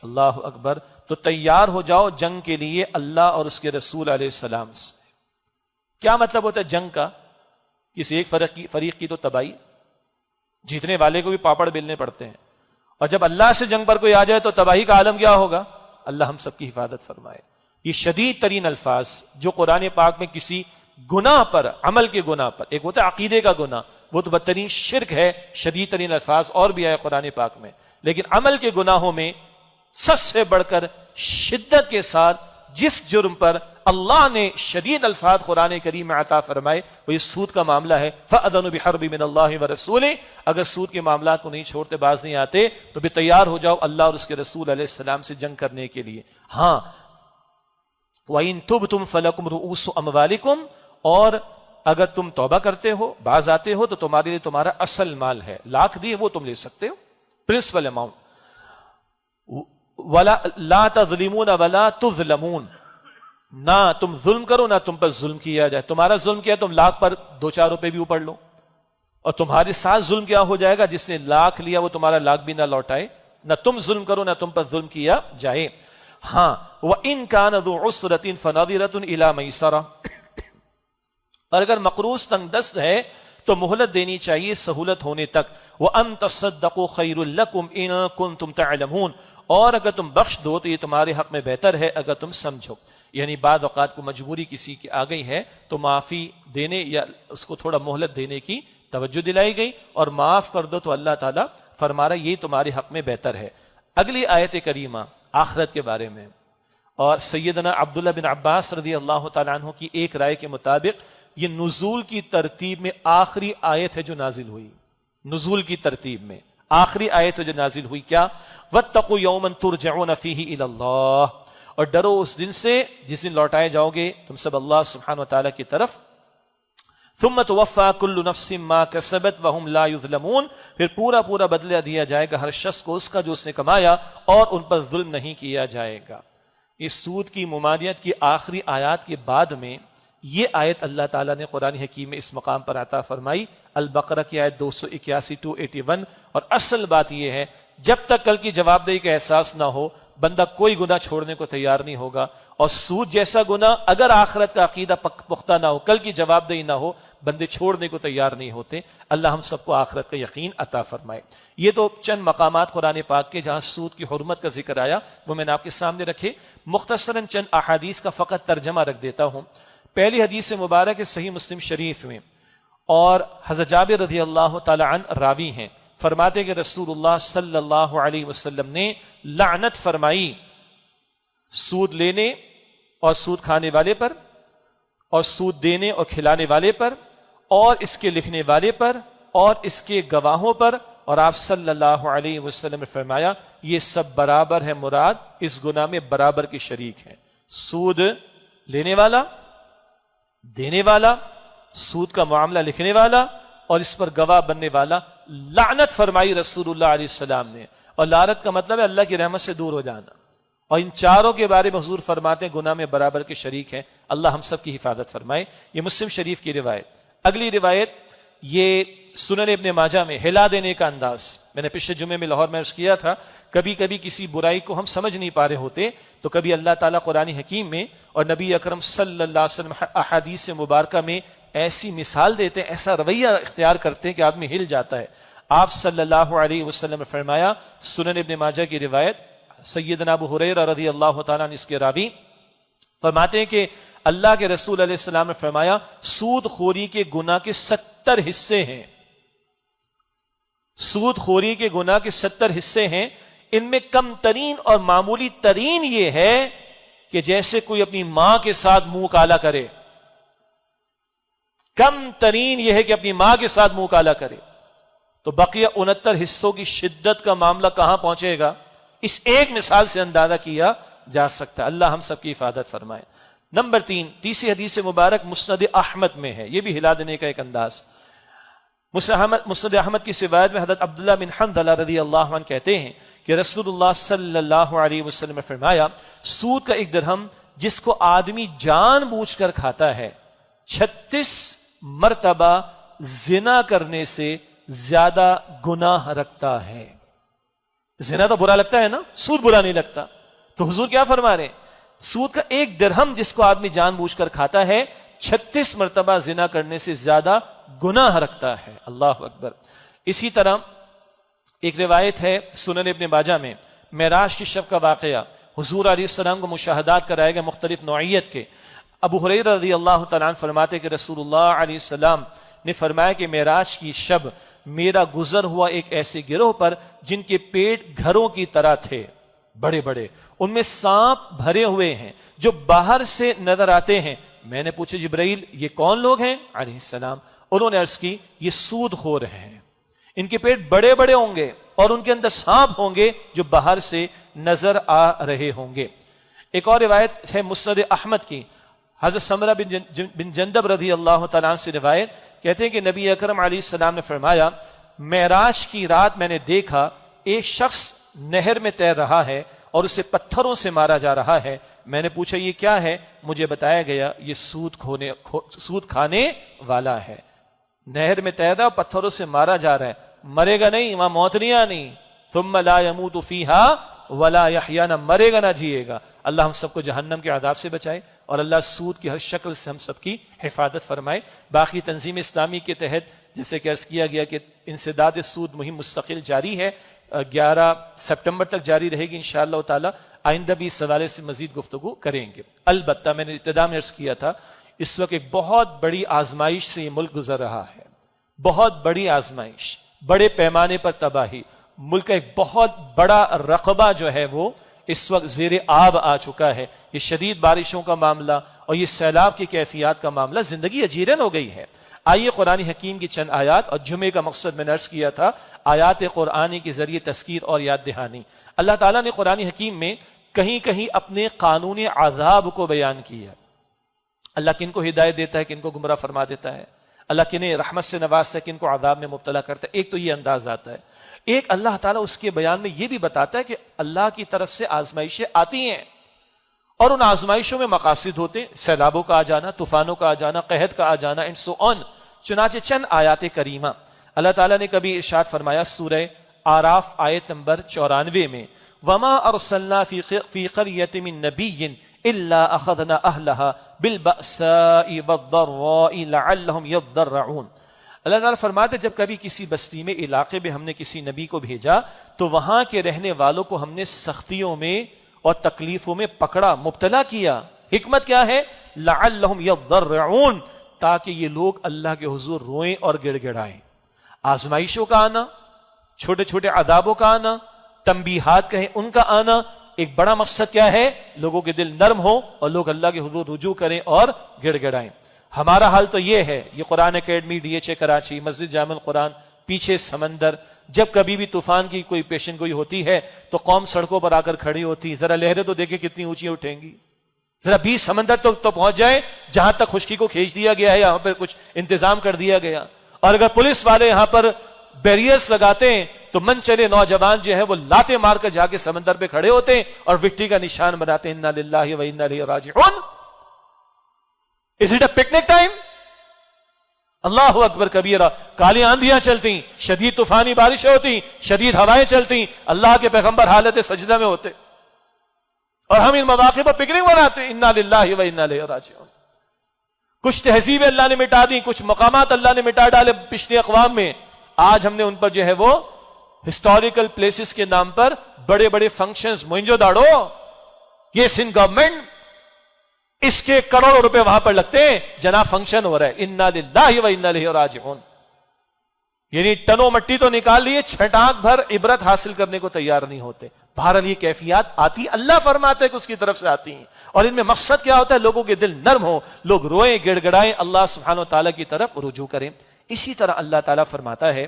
اللہ اکبر، تو تیار ہو جاؤ جنگ کے لیے اللہ اور اس کے رسول علیہ السلام سے. کیا مطلب ہوتا ہے جنگ کا؟ کسی ایک فریق کی تو تباہی، جیتنے والے کو بھی پاپڑ بیلنے پڑتے ہیں، اور جب اللہ سے جنگ پر کوئی آ جائے تو تباہی کا عالم کیا ہوگا؟ اللہ ہم سب کی حفاظت فرمائے. یہ شدید ترین الفاظ جو قرآن پاک میں کسی گناہ پر، عمل کے گناہ پر، ایک ہوتا ہے عقیدے کا گناہ، وہ تو بدترین شرک ہے. شدید ترین الفاظ اور بھی آئے قرآن پاک میں، لیکن عمل کے گناہوں میں سب سے بڑھ کر شدت کے ساتھ جس جرم پر اللہ نے شدید الفاظ قرآن کریم میں عطا فرمائے وہ یہ سود کا معاملہ ہے. فَأَذَنُوا بِحَرْبٍ مِّنَ اللَّهِ وَرَسُولِهِ. اگر سود کے معاملات کو نہیں چھوڑتے، باز نہیں آتے، تو بھی تیار ہو جاؤ اللہ اور اس کے رسول علیہ السلام سے جنگ کرنے کے لیے. ہاں، وَإِن تُبْتُمْ فَلَكُمْ رُؤُوسُ أَمْوَالِكُمْ، اور اگر تم توبہ کرتے ہو، باز آتے ہو، تو تمہارے لیے تمہارا اصل مال ہے، لاکھ دیے وہ تم لے سکتے ہو، پرنسپل اماؤنٹ. لَا تَظْلِمُونَ وَلَا تُظْلَمُونَ، نہ تم ظلم کرو نہ تم پر ظلم کیا جائے. تمہارا ظلم کیا، تم لاکھ پر 2-4 روپے بھی اوپر لو، اور تمہارے ساتھ ظلم کیا ہو جائے گا، جس نے لاکھ لیا وہ تمہارا لاکھ بھی نہ لوٹائے. نہ تم ظلم کرو نہ تم پر ظلم کیا جائے. ہاں، وَإِن كَانَ ذُو عُسْرَةٍ فَنَظِرَةٌ إِلَىٰ مَيْسَرَةٍ، اور اگر مقروض تنگ دست ہے تو مہلت دینی چاہیے سہولت ہونے تک. وَأَن تَصَدَّقُوا خَيْرٌ لَكُمْ إِن كُنتُمْ تَعْلَمُونَ، اور اگر تم بخش دو تو یہ تمہارے حق میں بہتر ہے اگر تم سمجھو. یعنی بعض اوقات کو مجبوری کسی کی آ گئی ہے تو معافی دینے یا اس کو تھوڑا مہلت دینے کی توجہ دلائی گئی، اور معاف کر دو تو اللہ تعالیٰ فرما رہا یہ تمہارے حق میں بہتر ہے. اگلی آیت کریمہ آخرت کے بارے میں، اور سیدنا عبداللہ بن عباس رضی اللہ تعالیٰ عنہ کی ایک رائے کے مطابق یہ نزول کی ترتیب میں آخری آیت ہے جو نازل ہوئی. نزول کی ترتیب میں آخری آیت ہے جو نازل ہوئی. کیا؟ وَاتَّقُوا يَوْمًا تُرْجَعُونَ فِيهِ إِلَى اللَّهِ، اور ڈرو اس دن سے جس دن لوٹائے جاؤ گے تم سب اللہ سبحانہ وتعالیٰ کی طرف. ثُمَّ تُوَفَّىٰ كُلُّ نَفْسٍ مَّا كَسَبَتْ وَهُمْ لَا يُظْلَمُونَ، پھر پورا بدلہ دیا جائے گا ہر شخص کو اس کا جو اس نے کمایا، اور ان پر ظلم نہیں کیا جائے گا. اس سود کی ممانعت کی آخری آیات کے بعد میں یہ آیت اللہ تعالیٰ نے قرآن حکیم میں اس مقام پر عطا فرمائی، البقرہ کی آیت 281 281. اور اصل بات یہ ہے جب تک کل کی جواب دہی کا احساس نہ ہو بندہ کوئی گناہ چھوڑنے کو تیار نہیں ہوگا. اور سود جیسا گناہ اگر آخرت کا عقیدہ پختہ نہ ہو، کل کی جواب دہی نہ ہو، بندے چھوڑنے کو تیار نہیں ہوتے. اللہ ہم سب کو آخرت کا یقین عطا فرمائے. یہ تو چند مقامات قرآن پاک کے جہاں سود کی حرمت کا ذکر آیا وہ میں نے آپ کے سامنے رکھے. مختصراً چند احادیث کا فقط ترجمہ رکھ دیتا ہوں. پہلی حدیث مبارک ہے صحیح مسلم شریف میں، اور حضرت جابر رضی اللہ تعالی عنہ راوی ہیں. فرماتے کہ رسول اللہ صلی اللہ علیہ وسلم نے لعنت فرمائی سود لینے اور سود کھانے والے پر، اور سود دینے اور کھلانے والے پر، اور اس کے لکھنے والے پر، اور اس کے گواہوں پر. اور آپ صلی اللہ علیہ وسلم نے فرمایا یہ سب برابر ہے، مراد اس گناہ میں برابر کے شریک ہیں. سود لینے والا، دینے والا، سود کا معاملہ لکھنے والا، اور اس پر گواہ بننے والا. لعنت فرمائی رسول اللہ علیہ السلام نے. اور لعنت کا مطلب ہے اللہ کی رحمت سے دور ہو جانا. اور ان چاروں کے بارے میں حضور فرماتے ہیں گناہ میں برابر کے شریک ہیں. اللہ ہم سب کی حفاظت فرمائے. یہ مسلم شریف کی روایت. اگلی روایت یہ سنن ابن ماجہ میں ہلا دینے کا انداز. میں نے پچھلے جمعے میں لاہور میں عرض کیا تھا کبھی کبھی کسی برائی کو ہم سمجھ نہیں پا رہے ہوتے تو کبھی اللہ تعالیٰ قرآن حکیم میں اور نبی اکرم صلی اللہ علیہ وسلم احادیث مبارکہ میں ایسی مثال دیتے ہیں، ایسا رویہ اختیار کرتے ہیں کہ آدمی ہل جاتا ہے۔ آپ صلی اللہ علیہ وسلم نے فرمایا، سنن ابن ماجہ کی روایت، سیدنا ابو ہریرہ رضی اللہ تعالیٰ عنہ اس کے راوی فرماتے ہیں کہ اللہ کے رسول علیہ السلام نے فرمایا سود خوری کے گناہ کے 70 حصے ہیں، سود خوری کے گناہ کے 70 حصے ہیں، ان میں کم ترین اور معمولی ترین یہ ہے کہ جیسے کوئی اپنی ماں کے ساتھ منہ کالا کرے، کم ترین یہ ہے کہ اپنی ماں کے ساتھ منہ کالا کرے، تو بقیہ 69 حصوں کی شدت کا معاملہ کہاں پہنچے گا، اس ایک مثال سے اندازہ کیا جا سکتا ہے۔ اللہ ہم سب کی حفاظت فرمائے۔ نمبر 3، تیسری حدیث مبارک مسند احمد میں ہے، یہ بھی ہلا دینے کا ایک انداز۔ مسند احمد کی روایت میں حضرت عبداللہ بن حنظلہ رضی اللہ عنہ کہتے ہیں کہ رسول اللہ صلی اللہ علیہ وسلم نے فرمایا سود کا ایک درہم جس کو آدمی جان بوجھ کر کھاتا ہے 36 مرتبہ زنا کرنے سے زیادہ گناہ رکھتا ہے۔ زنا تو برا لگتا ہے نا، سود برا نہیں لگتا، تو حضور کیا فرما رہے ہیں، سود کا ایک درہم جس کو آدمی جان بوجھ کر کھاتا ہے 36 مرتبہ زنا کرنے سے زیادہ گناہ رکھتا ہے۔ اللہ اکبر۔ اسی طرح ایک روایت ہے سنن ابن ماجہ میں، معراج کی شب کا واقعہ، حضور علیہ السلام کو مشاہدات کرائے گئے مختلف نوعیت کے۔ ابو ہریرہ رضی اللہ تعالیٰ عنہ فرماتے کہ رسول اللہ علیہ السلام نے فرمایا کہ معراج کی شب میرا گزر ہوا ایک ایسے گروہ پر جن کے پیٹ گھروں کی طرح تھے، بڑے بڑے، ان میں سانپ بھرے ہوئے ہیں جو باہر سے نظر آتے ہیں۔ میں نے پوچھا جبرائیل یہ کون لوگ ہیں علیہ السلام؟ انہوں نے عرض کی یہ سود خور ہیں، ان کے پیٹ بڑے بڑے ہوں گے اور ان کے اندر سانپ ہوں گے جو باہر سے نظر آ رہے ہوں گے۔ ایک اور روایت ہے مسند احمد کی، حضرت سمرہ بن جندب رضی اللہ تعالیٰ عنہ سے روایت، کہتے ہیں کہ نبی اکرم علیہ السلام نے فرمایا معراج کی رات میں نے دیکھا ایک شخص نہر میں تیر رہا ہے اور اسے پتھروں سے مارا جا رہا ہے۔ میں نے پوچھا یہ کیا ہے؟ مجھے بتایا گیا یہ سود کھانے والا ہے، نہر میں تیر رہا پتھروں سے مارا جا رہا ہے، مرے گا نہیں، وہاں موت نہیں آنی، ثم لا يموت فيها ولا يحيى، نہ مرے گا نہ جیے گا۔ اللہ ہم سب کو جہنم کے عذاب سے بچائے اور اللہ سود کی ہر شکل سے ہم سب کی حفاظت فرمائے۔ باقی تنظیم اسلامی کے تحت جیسے کہ عرض کیا گیا کہ انسداد سود مہم مستقل جاری ہے، 11 سپٹمبر تک جاری رہے گی انشاءاللہ تعالی۔ آئندہ بھی اس حوالے سے مزید گفتگو کریں گے۔ البتہ میں نے ابتدا میں عرض کیا تھا اس وقت ایک بہت بڑی آزمائش سے یہ ملک گزر رہا ہے، بہت بڑی آزمائش، بڑے پیمانے پر تباہی، ملک کا ایک بہت بڑا رقبہ جو ہے وہ اس وقت زیر آب آ چکا ہے۔ یہ شدید بارشوں کا معاملہ اور یہ سیلاب کی کیفیات کا معاملہ، زندگی اجیرن ہو گئی ہے۔ آئیے قرآن حکیم کی چند آیات، اور جمعے کا مقصد میں نے عرض کیا تھا آیات قرآنی کے ذریعے تذکیر اور یاد دہانی۔ اللہ تعالیٰ نے قرآن حکیم میں کہیں کہیں اپنے قانون عذاب کو بیان کیا۔ اللہ کن کو ہدایت دیتا ہے، کن کو گمراہ فرما دیتا ہے، اللہ کنہیں رحمت سے نوازتا ہے، کن کو عذاب میں مبتلا کرتا ہے۔ ایک تو یہ انداز آتا ہے، ایک اللہ تعالیٰ اس کے بیان میں یہ بھی بتاتا ہے کہ اللہ کی طرف سے آزمائشیں آتی ہیں اور ان آزمائشوں میں مقاصد ہوتے ہیں، سیلابوں کا آ جانا، طوفانوں کا آ جانا، قحط کا آ جانا، اینڈ سو آن۔ چنانچہ چند آیات کریمہ اللہ تعالیٰ نے کبھی ارشاد فرمایا سورہ آراف آیت نمبر 94 میں، وَمَا أَرْسَلْنَا فِي قَرْيَةٍ مِّن نَّبِيٍّ إِلَّا أَخَذْنَا أَهْلَهَا بِالْبَأْسَاءِ وَالضَّرَّاءِ لَعَلَّهُمْ يَضَّرَّعُونَ۔ اللہ تعالیٰ فرماتے جب کبھی کسی بستی میں، علاقے میں ہم نے کسی نبی کو بھیجا تو وہاں کے رہنے والوں کو ہم نے سختیوں میں اور تکلیفوں میں پکڑا، مبتلا کیا۔ حکمت کیا ہے؟ لَعَلَّهُمْ يَضَّرَّعُونَ، تاکہ یہ لوگ اللہ کے حضور روئیں اور گڑ گڑائیں۔ آزمائشوں کا آنا، چھوٹے چھوٹے عذابوں کا آنا، تنبیہات کہیں ان کا آنا، ایک بڑا مقصد کیا ہے؟ لوگوں کے دل نرم ہو اور لوگ اللہ کے حضور رجوع کریں اور گڑ گڑائیں۔ ہمارا حال تو یہ ہے، یہ Quran Academy, D H A Karachi, مسجد جامع القرآن، پیچھے سمندر، جب کبھی بھی طوفان کی کوئی پیشن گوئی ہوتی ہے تو قوم سڑکوں پر آ کر کھڑی ہوتی، ذرا لہریں تو دیکھیں کتنی اونچی اٹھیں گی، ذرا 20 سمندر تو پہنچ جائے جہاں تک خشکی کو کھینچ دیا گیا ہے، یہاں پر کچھ انتظام کر دیا گیا، اور اگر پولیس والے یہاں پر بیریئرز لگاتے ہیں تو من چلے نوجوان جو ہیں وہ لاتے مار کر جا کے سمندر پہ کھڑے ہوتے ہیں اور وکٹری کا نشان بناتے ہیں، انا للہ و انا الیہ راجعون۔ Is it a picnic time؟ اللہ اکبر کبیرہ، کالی آندیاں چلتی، شدید طوفانی بارشیں ہوتی، شدید ہوائیں چلتی، اللہ کے پیغمبر حالت سجدہ میں ہوتے اور ہم ان مواقع پر پکنک مناتے، انا للہ و انا الیہ راجعون۔ کچھ تہذیبیں اللہ نے مٹا دی، کچھ مقامات اللہ نے مٹا ڈالے پچھلے اقوام میں. آج ہم نے ان پر جو ہے وہ ہسٹوریکل پلیسز کے نام پر بڑے بڑے فنکشنز، موئنجو داڑو، یہ سندھ گورنمنٹ، اس کے کروڑوں روپے وہاں پر لگتے ہیں، جناب فنکشن ہو رہا ہے. انا للہ و انا الیہ راجعون. یعنی ٹنوں مٹی تو نکال لیے، چھٹانک بھر عبرت حاصل کرنے کو تیار نہیں ہوتے. بہرحال یہ کیفیات آتی، اللہ فرماتے ہیں کہ اس کی طرف سے آتی ہیں، اور ان میں مقصد کیا ہوتا ہے؟ لوگوں کے دل نرم ہو، لوگ روئیں گڑ گڑائیں، اللہ سبحانہ و تعالیٰ کی طرف رجوع کریں. اسی طرح اللہ تعالیٰ فرماتا ہے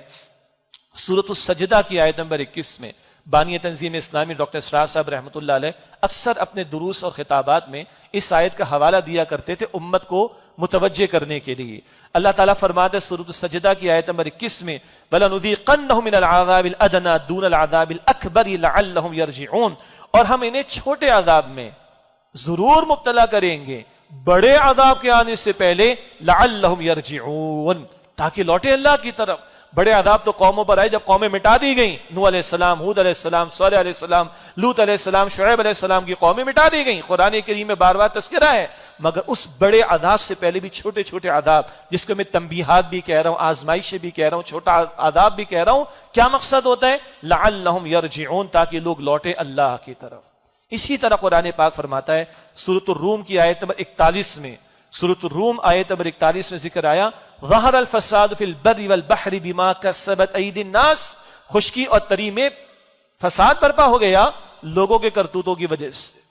سورۃ السجدہ کی آیت نمبر 21 میں، بانی تنظیم اسلامی ڈاکٹر اسرار صاحب رحمۃ اللہ علیہ اکثر اپنے دروس اور خطابات میں اس آیت کا حوالہ دیا کرتے تھے امت کو متوجہ کرنے کے لیے. اللہ تعالیٰ فرماتے ہیں سورۃ السجدہ کی آیت نمبر 21 میں، وَلَنُذِيقَنَّهُم مِّنَ الْعَذَابِ الْأَدْنَىٰ دُونَ الْعَذَابِ الْأَكْبَرِ لَعَلَّهُمْ يَرْجِعُونَ. اور ہم انہیں چھوٹے عذاب میں ضرور مبتلا کریں گے بڑے عذاب کے آنے سے پہلے، لَعَلَّهُمْ يَرْجِعُونَ، تاکہ لوٹے اللہ کی طرف. بڑے عذاب تو قوموں پر آئے جب قومیں مٹا دی گئیں، نوح علیہ السلام، ہود علیہ السلام، صالح علیہ السلام، لوط علیہ السلام، شعیب علیہ السلام کی قومیں مٹا دی گئیں. قرآن کریم میں بار بار تذکرہ ہے. مگر اس بڑے عذاب سے پہلے بھی چھوٹے چھوٹے عذاب، جس کو میں تنبیہات بھی کہہ رہا ہوں، آزمائشیں بھی کہہ رہا ہوں، چھوٹا عذاب بھی کہہ رہا ہوں. کیا مقصد ہوتا ہے؟ لعلہم یرجعون، تاکہ لوگ لوٹے اللہ کی طرف. اسی طرح قرآن پاک فرماتا ہے سورۃ الروم کی آیت نمبر 41 میں، سورۃ الروم آیت نمبر 41 میں ذکر آیا، ظہر الفساد فی البر والبحر بما کسبت ایدی الناس. خشکی اور تری میں فساد برپا ہو گیا لوگوں کے کرتوتوں کی وجہ سے.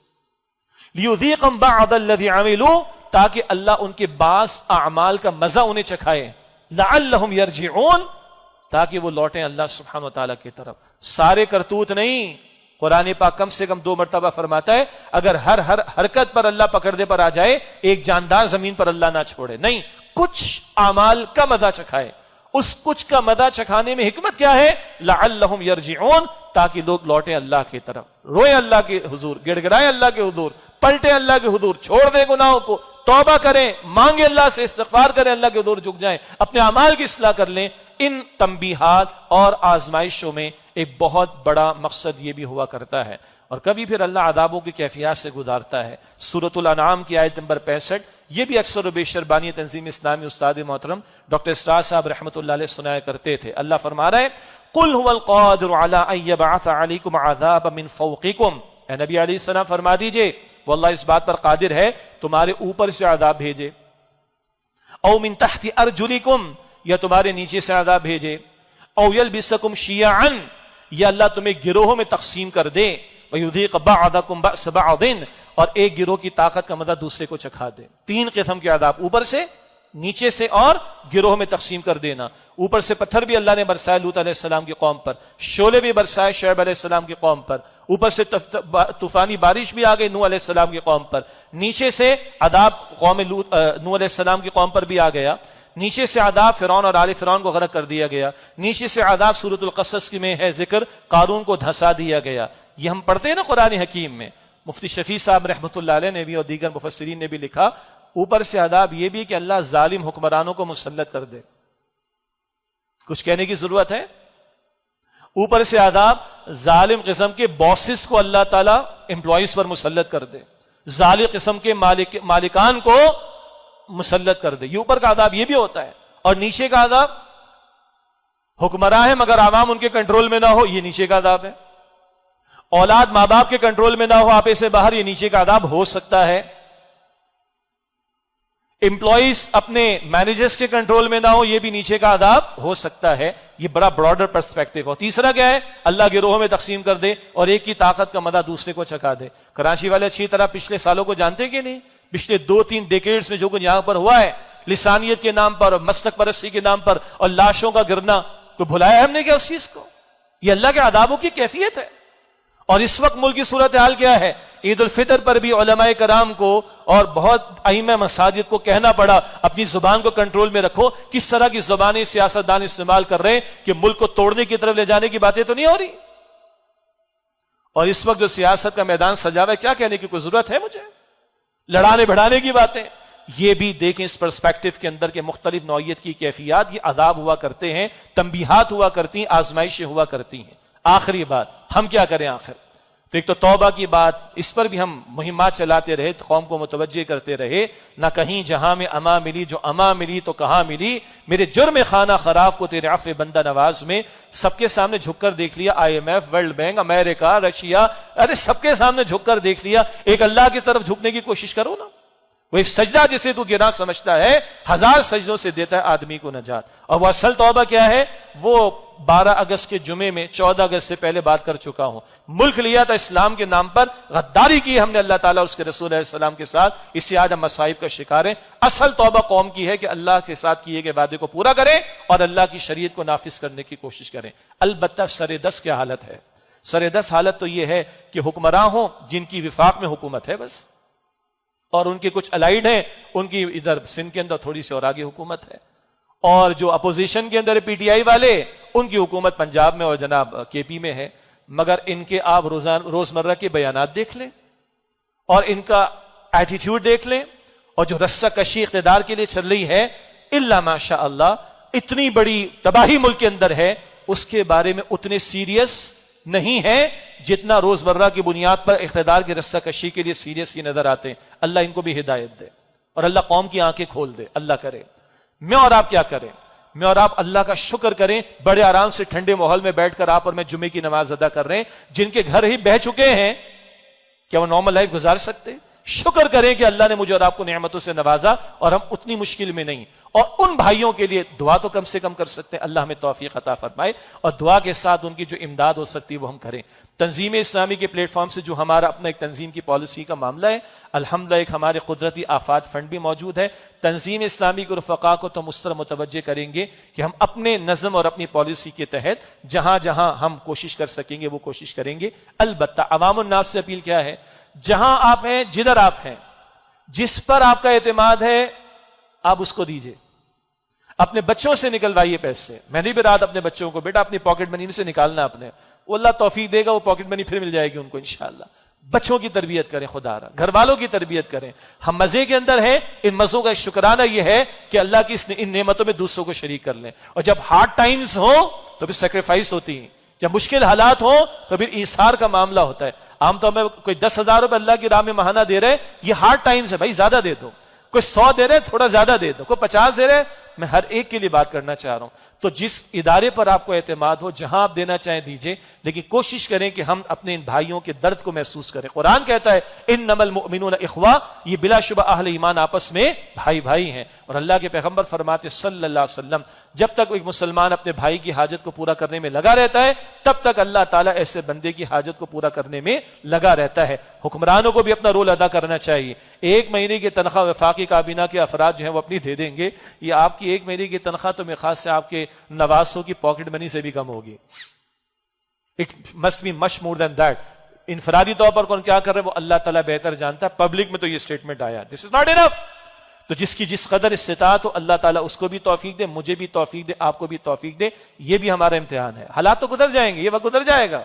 لیذیقہم بعض الذی عملوا، تاکہ اللہ ان کے بعض اعمال کا مزہ انہیں چکھائے. لعلہم یرجعون، تاکہ وہ لوٹیں اللہ سبحانہ وتعالی کی طرف. سارے کرتوت نہیں. قرآن پاک کم سے کم 2 مرتبہ فرماتا ہے اگر ہر حرکت پر اللہ پکڑنے پر آ جائے، ایک جاندار زمین پر اللہ نہ چھوڑے. نہیں، کچھ اعمال کا مزہ چکھائے. اس کچھ کا مزہ چکھانے میں حکمت کیا ہے؟ لعلہم یرجعون، تاکہ لوگ لوٹیں اللہ کی طرف، روئیں اللہ کے حضور، گڑ گڑائیں اللہ کے حضور، پلٹیں اللہ کے حضور، چھوڑ دیں گناہوں کو، توبہ کریں، مانگے اللہ سے، استغفار کریں، اللہ کے حضور جھک جائیں، اپنے اعمال کی اصلاح کر لیں. ان تنبیہات اور آزمائشوں میں ایک بہت بڑا مقصد یہ بھی ہوا کرتا ہے. اور کبھی پھر اللہ عذابوں کی کیفیات سے گزارتا ہے. سورۃ الانعام کی آیت نمبر 65، یہ بھی اکثر و بیشتر بانی تنظیم اسلامی استاد محترم ڈاکٹر اسرار صاحب رحمۃ اللہ علیہ سنایا کرتے تھے. اللہ فرما رہا ہے، قل هو القادر على ان يبعث عليكم عذابا من فوقكم. اے نبی علیہ السلام فرما دیجئے وہ اللہ اس بات پر قادر ہے تمہارے اوپر سے عذاب بھیجے، او من تحت ارجلکم، یا تمہارے نیچے سے عذاب بھیجے، او یلبسکم شیعا، یا اللہ تمہیں گروہوں میں تقسیم کر دے، ویذیق بعضکم بأس بعض، اور ایک گروہ کی طاقت کا مزہ دوسرے کو چکھا دے. 3 قسم کے عذاب، اوپر سے، نیچے سے، اور گروہ میں تقسیم کر دینا. اوپر سے پتھر بھی اللہ نے برسائے لوط علیہ السلام کی قوم پر، شعلے بھی برسائے شعیب علیہ السلام کی قوم پر، اوپر سے طوفانی بارش بھی آ گئی نوح علیہ السلام کی قوم پر، نیچے سے عذاب قوم نوح علیہ السلام کی قوم پر بھی آ گیا، نیچے سے عذاب فرعون اور آل فرعون کو غرق کر دیا گیا، نیچے سے عذاب سورۃ القصص کی میں ہے ذکر، قارون کو دھسا دیا گیا. یہ ہم پڑھتے ہیں نا قرآن حکیم میں. مفتی شفیع صاحب رحمۃ اللہ علیہ نے بھی اور دیگر مفسرین نے بھی لکھا، اوپر سے عذاب یہ بھی کہ اللہ ظالم حکمرانوں کو مسلط کر دے. کچھ کہنے کی ضرورت ہے؟ اوپر سے عذاب ظالم قسم کے باسز کو اللہ تعالیٰ امپلائیز پر مسلط کر دے، ظالم قسم کے مالکان کو مسلط کر دے. یہ اوپر کا عذاب یہ بھی ہوتا ہے. اور نیچے کا عذاب حکمراں ہے مگر عوام ان کے کنٹرول میں نہ ہو، یہ نیچے کا عذاب ہے. اولاد ماں باپ کے کنٹرول میں نہ ہو، آپے سے باہر، یہ نیچے کا عذاب ہو سکتا ہے. امپلائیز اپنے مینیجرز کے کنٹرول میں نہ ہو، یہ بھی نیچے کا عذاب ہو سکتا ہے. یہ بڑا براڈر پرسپیکٹو. اور تیسرا کیا ہے؟ اللہ گروہوں میں تقسیم کر دے اور ایک کی طاقت کا مدہ دوسرے کو چکھا دے. کراچی والے اچھی طرح پچھلے سالوں کو جانتے کہ نہیں؟ پچھلے 2-3 ڈیکیڈز میں جو کچھ یہاں پر ہوا ہے، لسانیت کے نام پر اور مسلک پرستی کے نام پر اور لاشوں کا گرنا، کوئی بھلایا ہم نے کیا اس چیز کو؟ یہ اللہ کے عذابوں کی کیفیت ہے. اور اس وقت ملک کی صورتحال کیا ہے؟ عید الفطر پر بھی علماء کرام کو اور بہت ائمہ مساجد کو کہنا پڑا اپنی زبان کو کنٹرول میں رکھو. کس طرح کی زبانیں سیاستدان استعمال کر رہے ہیں کہ ملک کو توڑنے کی طرف لے جانے کی باتیں تو نہیں ہو رہی. اور اس وقت جو سیاست کا میدان سجا ہوا ہے، کیا کہنے کی کوئی ضرورت ہے مجھے؟ لڑانے بڑھانے کی باتیں. یہ بھی دیکھیں اس پرسپیکٹو کے اندر کے مختلف نوعیت کی کیفیات. یہ عذاب ہوا کرتے ہیں، تنبیہات ہوا کرتی ہیں، آزمائشیں ہوا کرتی ہیں. آخری بات، ہم کیا کریں آخر؟ تو ایک تو توبہ کی بات، اس پر بھی ہم مہمات چلاتے رہے، قوم کو متوجہ کرتے رہے، نہ کہیں جہاں میں اما ملی، جو اما ملی تو کہاں ملی، میرے جرم خانہ خراب کو تیرے عفو بندہ نواز میں سب کے سامنے جھک کر دیکھ لیا، IMF، ورلڈ بینک، امریکہ، رشیا، ارے سب کے سامنے جھک کر دیکھ لیا، ایک اللہ کی طرف جھکنے کی کوشش کرو نا۔ وہ ایک سجدہ جسے تو گناہ سمجھتا ہے 1000 سجدوں سے دیتا ہے آدمی کو نجات۔ اور وہ اصل توبہ کیا ہے؟ وہ 12 اگست کے جمعے میں 14 اگست سے پہلے بات کر چکا ہوں، ملک لیا تھا اسلام کے نام پر، غداری کی ہم نے اللہ تعالیٰ اور اس کے رسول علیہ السلام کے ساتھ، اس سے آج ہم مصائب کا شکار ہیں۔ اصل توبہ قوم کی ہے کہ اللہ کے ساتھ کیے گئے وعدے کو پورا کریں اور اللہ کی شریعت کو نافذ کرنے کی کوشش کریں۔ البتہ سر دست کیا حالت ہے؟ سر دست حالت تو یہ ہے کہ حکمراں ہوں جن کی وفاق میں حکومت ہے بس، اور ان کے کچھ الائیڈ ہیں، ان کی ادھر سندھ کے اندر تھوڑی سی اور آگے حکومت ہے، اور جو اپوزیشن کے اندر PTI والے، ان کی حکومت پنجاب میں اور جناب KP میں ہے۔ مگر ان کے آپ روزمرہ کے بیانات دیکھ لیں اور ان کا ایٹیٹیوڈ دیکھ لیں، اور جو رسہ کشی اقتدار کے لیے چل رہی ہے، الا ماشاء اللہ اتنی بڑی تباہی ملک کے اندر ہے، اس کے بارے میں اتنے سیریس نہیں ہے جتنا روزمرہ کی بنیاد پر اقتدار کی رسہ کشی کے لیے سیریس یہ نظر آتے ہیں۔ اللہ ان کو بھی ہدایت دے اور اللہ قوم کی آنکھیں کھول دے، اللہ کرے۔ میں اور آپ کیا کریں؟ میں اور آپ اللہ کا شکر کریں، بڑے آرام سے ٹھنڈے ماحول میں بیٹھ کر آپ اور میں جمعے کی نماز ادا کر رہے ہیں۔ جن کے گھر ہی بہ چکے ہیں، کیا وہ نارمل لائف گزار سکتے؟ شکر کریں کہ اللہ نے مجھے اور آپ کو نعمتوں سے نوازا اور ہم اتنی مشکل میں نہیں۔ اور ان بھائیوں کے لیے دعا تو کم سے کم کر سکتے ہیں، اللہ ہمیں توفیق عطا فرمائے، اور دعا کے ساتھ ان کی جو امداد ہو سکتی ہے وہ ہم کریں۔ تنظیم اسلامی کے پلیٹ فارم سے جو ہمارا اپنا ایک تنظیم کی پالیسی کا معاملہ ہے، الحمدللہ ایک ہمارے قدرتی آفات فنڈ بھی موجود ہے۔ تنظیم اسلامی کے رفقا کو تو ہم اس طرح متوجہ کریں گے کہ ہم اپنے نظم اور اپنی پالیسی کے تحت جہاں جہاں ہم کوشش کر سکیں گے وہ کوشش کریں گے۔ البتہ عوام الناس سے اپیل کیا ہے؟ جہاں آپ ہیں، جدھر آپ ہیں، جس پر آپ کا اعتماد ہے، آپ اس کو دیجئے۔ اپنے بچوں سے نکلوائیے پیسے۔ میں نے بھی رات اپنے بچوں کو، بیٹا اپنی پاکٹ منی میں سے نکالنا اپنے، وہ اللہ توفیق دے گا، وہ پاکٹ منی پھر مل جائے گی ان کو انشاءاللہ۔ بچوں کی تربیت کریں، خدا را گھر والوں کی تربیت کریں۔ ہم مزے کے اندر ہیں، ان مزوں کا شکرانہ یہ ہے کہ اللہ کی ان نعمتوں میں دوسروں کو شریک کر لیں، اور جب ہارڈ ٹائمز ہوں تو پھر سیکریفائس ہوتی ہیں، جب مشکل حالات ہوں تو پھر ایثار کا معاملہ ہوتا ہے۔ عام طور میں کوئی 10,000 روپے اللہ کی راہ میں ماہانہ دے رہے، یہ ہارڈ ٹائمز ہے بھائی، زیادہ دے دو۔ کوئی 100 دے رہے، تھوڑا زیادہ دے دو۔ کوئی 50 دے رہے، میں ہر ایک کے لیے بات کرنا چاہ رہا ہوں۔ تو جس ادارے پر آپ کو اعتماد ہو، جہاں آپ دینا چاہیں دیجئے، لیکن کوشش کریں کہ ہم اپنے ان بھائیوں کے درد کو محسوس کریں۔ قرآن کہتا ہے انما المؤمنون اخوہ، یہ بلا شبہ اہل ایمان آپس میں بھائی بھائی ہیں، اور اللہ کے پیغمبر فرماتے صلی اللہ علیہ وسلم جب تک ایک مسلمان اپنے بھائی کی حاجت کو پورا کرنے میں لگا رہتا ہے، تب تک اللہ تعالیٰ ایسے بندے کی حاجت کو پورا کرنے میں لگا رہتا ہے۔ حکمرانوں کو بھی اپنا رول ادا کرنا چاہیے۔ 1 مہینے کی تنخواہ وفاقی کابینہ کے افراد جو ہیں وہ اپنی دے دیں گے، یہ آپ کی 1 مہینے کی تنخواہ تو میں خاص سے آپ کے نواسوں کی پاکٹ منی سے بھی کم ہوگی۔ It must be much more than that. انفرادی طور پر کون کیا کر رہے ہیں وہ اللہ تعالیٰ بہتر جانتا ہے، پبلک میں تو یہ سٹیٹمنٹ آیا، دس از ناٹ انف۔ تو جس کی جس قدر استطاعت ہو اللہ تعالیٰ اس کو بھی توفیق دے، مجھے بھی توفیق دے، آپ کو بھی توفیق دے۔ یہ بھی ہمارا امتحان ہے۔ حالات تو گزر جائیں گے، یہ وقت گزر جائے گا،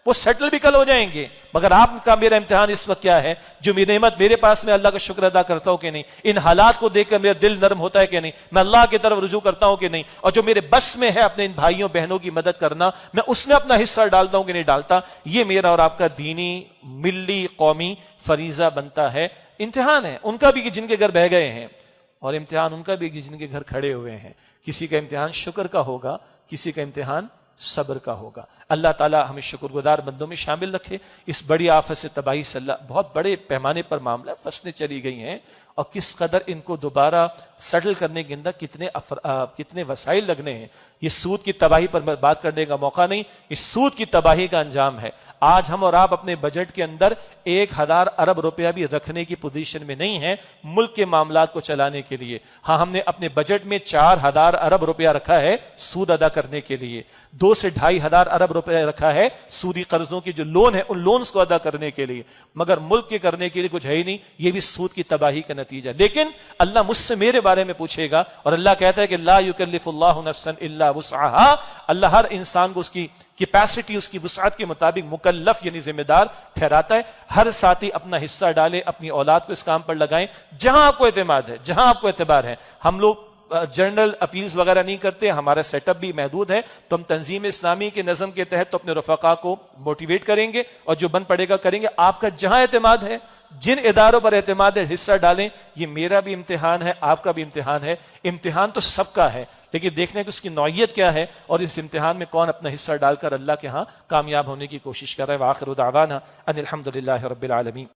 وہ سیٹل بھی کل ہو جائیں گے، مگر آپ کا میرا امتحان اس وقت کیا ہے؟ جو میری نعمت میرے پاس، میں اللہ کا شکر ادا کرتا ہوں کہ نہیں؟ ان حالات کو دیکھ کر میرا دل نرم ہوتا ہے کہ نہیں؟ میں اللہ کی طرف رجوع کرتا ہوں کہ نہیں؟ اور جو میرے بس میں ہے اپنے ان بھائیوں بہنوں کی مدد کرنا، میں اس میں اپنا حصہ ڈالتا ہوں کہ نہیں ڈالتا؟ یہ میرا اور آپ کا دینی، ملی، قومی فریضہ بنتا ہے۔ امتحان ہے ان کا بھی کہ جن کے گھر بہ گئے ہیں، اور امتحان ان کا بھی کہ جن کے گھر کھڑے ہوئے ہیں۔ کسی کا امتحان شکر کا ہوگا، کسی کا امتحان صبر کا ہوگا۔ اللہ تعالی ہمیں شکر گزار بندوں میں شامل رکھے۔ اس بڑی آفت سے تباہی سے اللہ، بہت بڑے پیمانے پر معاملہ، فصلیں چلی گئی ہیں، اور کس قدر ان کو دوبارہ سیٹل کرنے کے اندر کتنے وسائل لگنے ہیں۔ یہ سود کی تباہی پر بات کرنے کا موقع نہیں، اس سود کی تباہی کا انجام ہے۔ آج ہم اور آپ اپنے بجٹ کے اندر 1,000 ارب روپیہ بھی رکھنے کی پوزیشن میں نہیں ہیں ملک کے معاملات کو چلانے کے لیے۔ ہاں، ہم نے اپنے بجٹ میں 4,000 ارب روپیہ رکھا ہے سود ادا کرنے کے لیے، 2 سے 2,500 ارب روپیہ رکھا ہے سودی قرضوں کے جو لون ہیں ان لونز کو ادا کرنے کے لیے، مگر ملک کے کرنے کے لیے کچھ ہے ہی نہیں۔ یہ بھی سود کی تباہی کا نتیجہ۔ لیکن اللہ مجھ سے میرے بارے میں پوچھے گا، اور اللہ کہتا ہے کہ لا یکلف اللہ نفسا الا وسعها، اللہ ہر انسان کو اس کی کیپیسٹی، اس کی وسعت کے مطابق مکلف یعنی ذمہ دار ٹھہراتا ہے۔ ہر ساتھی اپنا حصہ ڈالے، اپنی اولاد کو اس کام پر لگائیں جہاں آپ کو اعتماد ہے، جہاں آپ کو اعتبار ہے۔ ہم لوگ جنرل اپیلز وغیرہ نہیں کرتے، ہمارا سیٹ اپ بھی محدود ہے، تو ہم تنظیم اسلامی کے نظم کے تحت تو اپنے رفقا کو موٹیویٹ کریں گے اور جو بن پڑے گا کریں گے۔ آپ کا جہاں اعتماد ہے، جن اداروں پر اعتماد ہے، حصہ ڈالیں۔ یہ میرا بھی امتحان ہے، آپ کا بھی امتحان ہے، امتحان تو سب کا ہے، لیکن دیکھنے کہ اس کی نوعیت کیا ہے اور اس امتحان میں کون اپنا حصہ ڈال کر اللہ کے ہاں کامیاب ہونے کی کوشش کر رہا ہے۔ وآخر دعوانا ان الحمد للہ رب العالمین۔